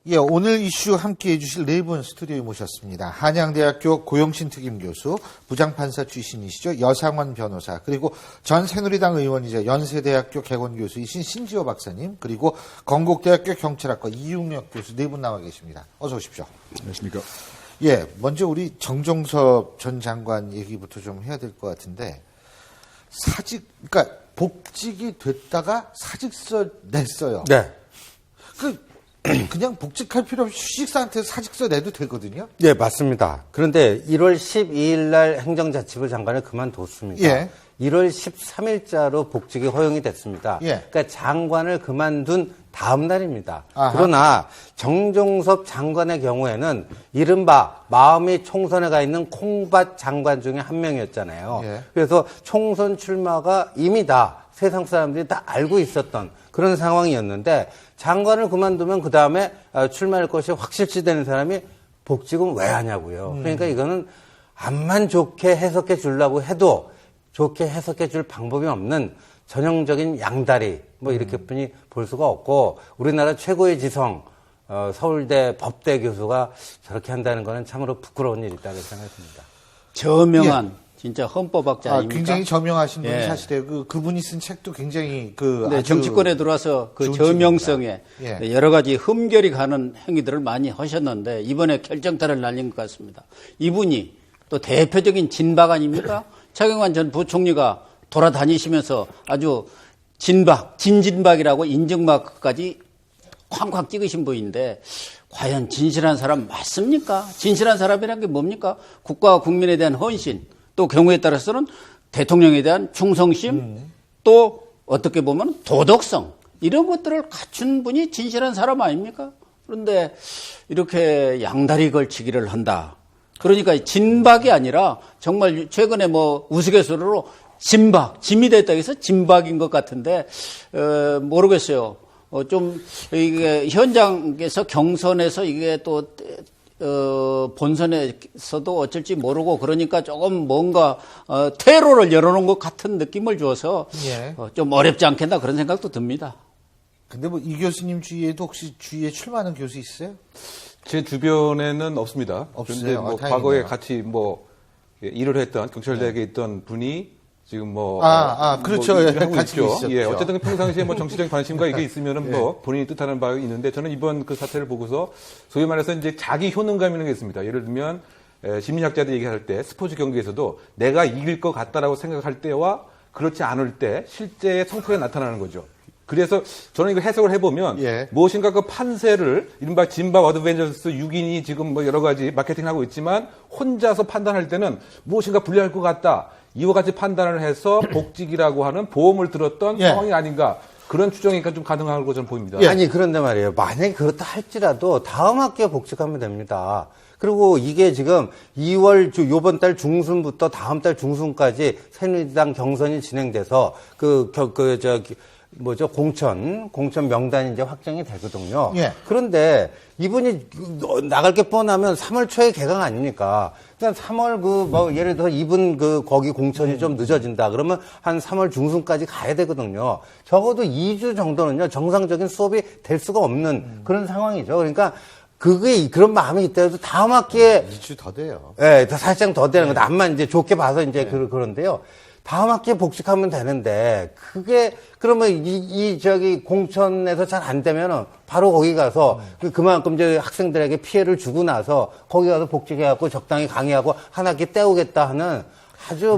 예, 오늘 이슈 함께해 주실 네 분 스튜디오에 모셨습니다. 한양대학교 고용신 특임 교수, 부장판사 출신이시죠. 여상원 변호사, 그리고 전 새누리당 의원이자 연세대학교 개건교수이신 신지호 박사님, 그리고 건국대학교 경찰학과 이용혁 교수 네 분 나와 계십니다. 어서 오십시오. 안녕하십니까. 예, 먼저 우리 정종섭 전 장관 얘기부터 좀 해야 될 것 같은데, 그러니까 복직이 됐다가 사직서 냈어요. 네. 그냥 복직할 필요 없이 휴직사한테 사직서 내도 되거든요. 네, 맞습니다. 그런데 1월 12일 날 행정자치부 장관을 그만뒀습니다. 예. 1월 13일자로 복직이 허용이 됐습니다. 예. 그러니까 장관을 그만둔 다음 날입니다. 아하. 그러나 정종섭 장관의 경우에는 이른바 마음이 총선에 가 있는 콩밭 장관 중에 한 명이었잖아요. 예. 그래서 총선 출마가 이미 다 세상 사람들이 다 알고 있었던 그런 상황이었는데 장관을 그만두면 그 다음에 출마할 것이 확실시 되는 사람이 복직은 왜 하냐고요. 그러니까 이거는 암만 좋게 해석해 주려고 해도 좋게 해석해 줄 방법이 없는 전형적인 양다리 뭐 이렇게뿐이 볼 수가 없고 우리나라 최고의 지성 서울대 법대 교수가 저렇게 한다는 것은 참으로 부끄러운 일이라고 생각합니다. 저명한 진짜 헌법학자 아닙니까? 굉장히 저명하신 분이 예. 사실이에요. 그분이 쓴 책도 굉장히 네, 아주 정치권에 들어와서 그 좋은 저명성에 책입니다. 예. 여러 가지 흠결이 가는 행위들을 많이 하셨는데 이번에 결정타를 날린 것 같습니다. 이분이 또 대표적인 진박 아닙니까? 차경환 전 부총리가 돌아다니시면서 아주 진진박이라고 인증마크까지 쾅쾅 찍으신 분인데 과연 진실한 사람 맞습니까? 진실한 사람이란 게 뭡니까? 국가와 국민에 대한 헌신, 또 경우에 따라서는 대통령에 대한 충성심, 또 어떻게 보면 도덕성 이런 것들을 갖춘 분이 진실한 사람 아닙니까? 그런데 이렇게 양다리 걸치기를 한다. 그러니까 진박이 아니라 정말 최근에 뭐 우스갯소리로 짐이 됐다 해서 진박인 것 같은데 모르겠어요. 좀 이게 현장에서 경선에서 이게 또 본선에서도 어쩔지 모르고 그러니까 조금 뭔가 퇴로를 열어놓은 것 같은 느낌을 줘서 예. 좀 어렵지 않겠나 그런 생각도 듭니다. 근데 뭐 이 교수님 주위에도 혹시 주위에 출마하는 교수 있어요? 제 주변에는 없습니다. 없어요? 그런데 뭐 다행이네요. 과거에 같이 뭐 일을 했던 경찰대학에 있던 분이 지금 뭐 그렇죠. 뭐 일을 하고 같이 있죠. 있었죠. 예, 어쨌든 평상시에 뭐 정치적 관심과 이게 있으면은 뭐 본인이 뜻하는 바가 있는데 저는 이번 그 사태를 보고서 소위 말해서 이제 자기 효능감이라는 게 있습니다. 예를 들면 심리학자들이 얘기할 때 스포츠 경기에서도 내가 이길 것 같다라고 생각할 때와 그렇지 않을 때 실제의 성격이 나타나는 거죠. 그래서 저는 이거 해석을 해보면 예. 무엇인가 그 판세를 이른바 진박 어드벤져스 6인이 지금 뭐 여러 가지 마케팅하고 있지만 혼자서 판단할 때는 무엇인가 불리할 것 같다. 이와 같이 판단을 해서 복직이라고 하는 보험을 들었던 예. 상황이 아닌가. 그런 추정이니까 좀 가능하고 저는 보입니다. 아니 그런데 말이에요. 만약에 그렇다 할지라도 다음 학기에 복직하면 됩니다. 그리고 이게 지금 2월 요번 달 중순부터 다음 달 중순까지 새누리당 경선이 진행돼서 공천 명단이 이제 확정이 되거든요. 예. 그런데 이분이 나갈 게 뻔하면 3월 초에 개강 아닙니까? 그냥 3월 예를 들어 이분 거기 공천이 좀 늦어진다. 그러면 한 3월 중순까지 가야 되거든요. 적어도 2주 정도는요, 정상적인 수업이 될 수가 없는 그런 상황이죠. 그러니까 그런 마음이 있더라도 다음 학기에 2주 더 돼요. 예, 살짝 더 되는 건데, 암만 이제 좋게 봐서 이제 그런데요. 다음 학기에 복직하면 되는데, 그러면 공천에서 잘 안 되면은, 바로 거기 가서, 그만큼 이제 학생들에게 피해를 주고 나서, 거기 가서 복직해갖고 적당히 강의하고 한 학기 때우겠다 하는 아주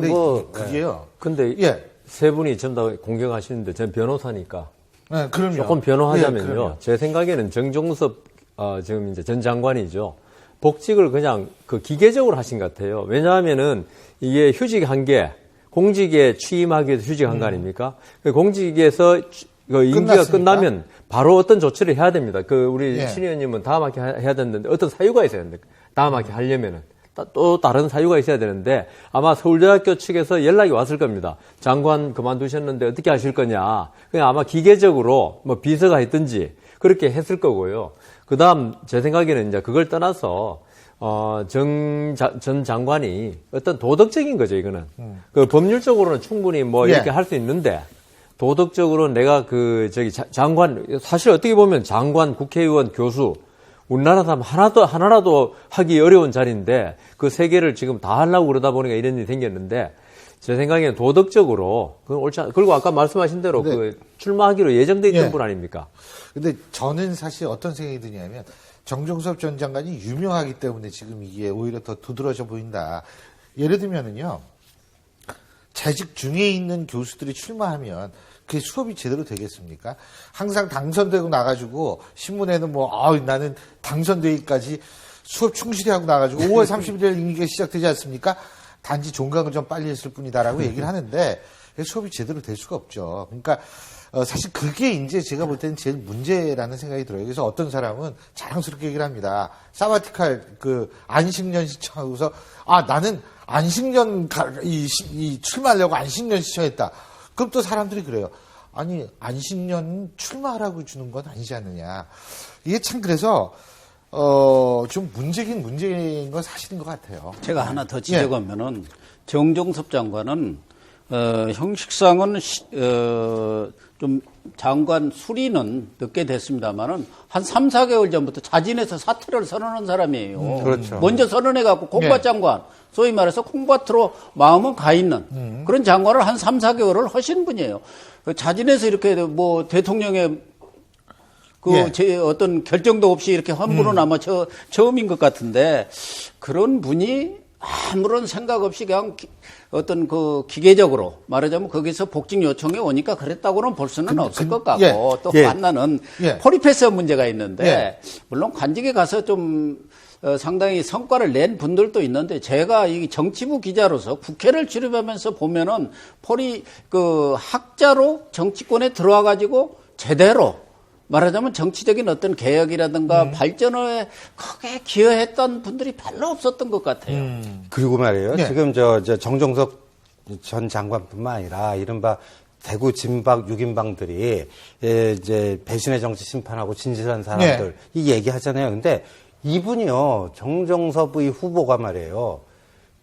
그게요. 근데 예. 세 분이 전부 다 공경하시는데 저는 변호사니까 네, 그럼요. 조금 변호하자면요. 예, 그럼요. 제 생각에는 정종섭 지금 이제 전 장관이죠. 복직을 그냥 기계적으로 하신 것 같아요. 왜냐하면은 이게 휴직한 게 공직에 취임하기 위해서 휴직한 거 아닙니까? 공직에서 임기가 끝나면 바로 어떤 조치를 해야 됩니다. 우리 예. 신 의원님은 다음 학기 해야 되는데 어떤 사유가 있어야 되는데 다음 학기 하려면은 또 다른 사유가 있어야 되는데 아마 서울대학교 측에서 연락이 왔을 겁니다. 장관 그만두셨는데 어떻게 하실 거냐. 그냥 아마 기계적으로 뭐 비서가 했든지 그렇게 했을 거고요. 그 다음 제 생각에는 이제 그걸 떠나서 전 장관이 어떤 도덕적인 거죠, 이거는. 법률적으로는 충분히 이렇게 할 수 있는데, 도덕적으로 내가 장관, 사실 어떻게 보면 장관, 국회의원, 교수, 우리나라 사람 하나라도 하기 어려운 자리인데 그 세 개를 지금 다 하려고 그러다 보니까 이런 일이 생겼는데 제 생각에는 도덕적으로 그건 옳지 않. 그리고 아까 말씀하신 대로 그 출마하기로 예정돼 있던 예. 분 아닙니까? 근데 저는 사실 어떤 생각이 드냐면 정종섭 전 장관이 유명하기 때문에 지금 이게 오히려 더 두드러져 보인다. 예를 들면은요. 재직 중에 있는 교수들이 출마하면 그게 수업이 제대로 되겠습니까? 항상 당선되고 나가지고 신문에는 나는 당선되기까지 수업 충실히 하고 나가지고 5월 30일에 임기가 시작되지 않습니까? 단지 종강을 좀 빨리 했을 뿐이다라고 얘기를 하는데 수업이 제대로 될 수가 없죠. 그러니까 사실 그게 이제 제가 볼 때는 제일 문제라는 생각이 들어요. 그래서 어떤 사람은 자랑스럽게 얘기를 합니다. 사바티칼 안식년 시청하고서 나는 안식년 출마하려고 안식년 시청했다. 그럼 또 사람들이 그래요. 아니 안식년 출마하라고 주는 건 아니지 않느냐. 이게 참 그래서 좀 문제인 건 사실인 것 같아요. 제가 하나 더 지적하면은 정종섭 장관은 형식상은 좀 장관 수리는 늦게 됐습니다만은 한 3, 4개월 전부터 자진해서 사퇴를 선언한 사람이에요. 그렇죠. 먼저 선언해갖고 콩밭 장관, 소위 말해서 콩밭으로 마음은 가 있는 그런 장관을 한 3, 4개월을 하신 분이에요. 자진해서 이렇게 대통령의 어떤 결정도 없이 이렇게 환불은 아마 처음인 것 같은데 그런 분이 아무런 생각 없이 그냥 어떤 기계적으로 말하자면 거기서 복직 요청이 오니까 그랬다고는 볼 수는 없을 것 같고 또 만나는 포리패스 문제가 있는데 물론 관직에 가서 좀 상당히 성과를 낸 분들도 있는데 제가 이 정치부 기자로서 국회를 출입하면서 보면은 학자로 정치권에 들어와 가지고 제대로 말하자면 정치적인 어떤 개혁이라든가 발전에 크게 기여했던 분들이 별로 없었던 것 같아요. 그리고 말이에요. 지금 정종섭 전 장관뿐만 아니라 이른바 대구 진박 6인방들이 이제 배신의 정치 심판하고 진실한 사람들 이 얘기하잖아요. 근데 이분이요. 정종섭의 후보가 말이에요.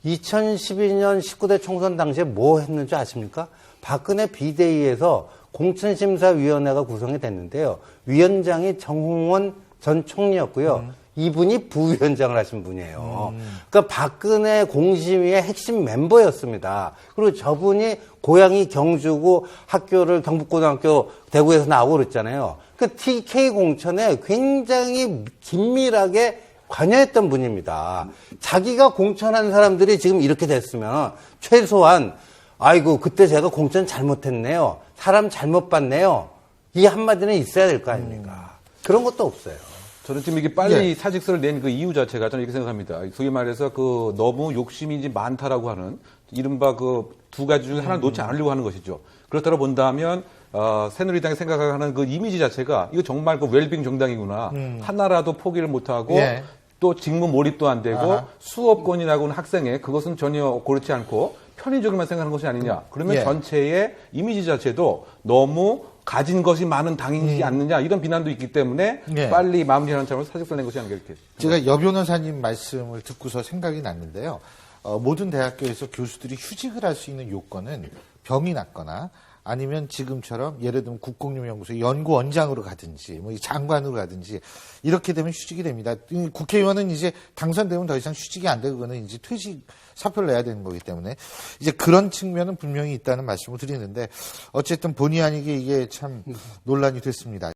2012년 19대 총선 당시에 뭐 했는지 아십니까? 박근혜 비대위에서 공천심사위원회가 구성이 됐는데요. 위원장이 정홍원 전 총리였고요. 이분이 부위원장을 하신 분이에요. 그러니까 박근혜 공심위의 핵심 멤버였습니다. 그리고 저분이 고향이 경주고 학교를 경북고등학교 대구에서 나오고 그랬잖아요. 그 TK 공천에 굉장히 긴밀하게 관여했던 분입니다. 자기가 공천한 사람들이 지금 이렇게 됐으면 최소한 아이고 그때 제가 공천 잘못했네요. 사람 잘못 봤네요. 이 한마디는 있어야 될 거 아닙니까? 그런 것도 없어요. 저는 지금 이게 빨리 사직서를 낸 그 이유 자체가 저는 이렇게 생각합니다. 소위 말해서 너무 욕심이 이제 많다라고 하는 이른바 두 가지 중에 하나를 놓지 않으려고 하는 것이죠. 그렇다고 본다면 새누리당이 생각하는 그 이미지 자체가 이거 정말 웰빙 정당이구나. 하나라도 포기를 못하고 또 직무 몰입도 안 되고 수업권이라고는 학생에 그것은 전혀 고르지 않고 편의적으로만 생각하는 것이 아니냐. 그러면 전체의 이미지 자체도 너무 가진 것이 많은 당이지 않느냐 이런 비난도 있기 때문에 빨리 마무리하는 차원에서 사직서 낸 것이 아닌가 이렇게. 제가 여 변호사님 말씀을 듣고서 생각이 났는데요. 모든 대학교에서 교수들이 휴직을 할 수 있는 요건은 병이 났거나 아니면 지금처럼 예를 들면 국공립연구소 연구원장으로 가든지 장관으로 가든지 이렇게 되면 휴직이 됩니다. 국회의원은 이제 당선되면 더 이상 휴직이 안 되고 그거는 이제 퇴직 사표를 내야 되는 거기 때문에 이제 그런 측면은 분명히 있다는 말씀을 드리는데 어쨌든 본의 아니게 이게 참 논란이 됐습니다.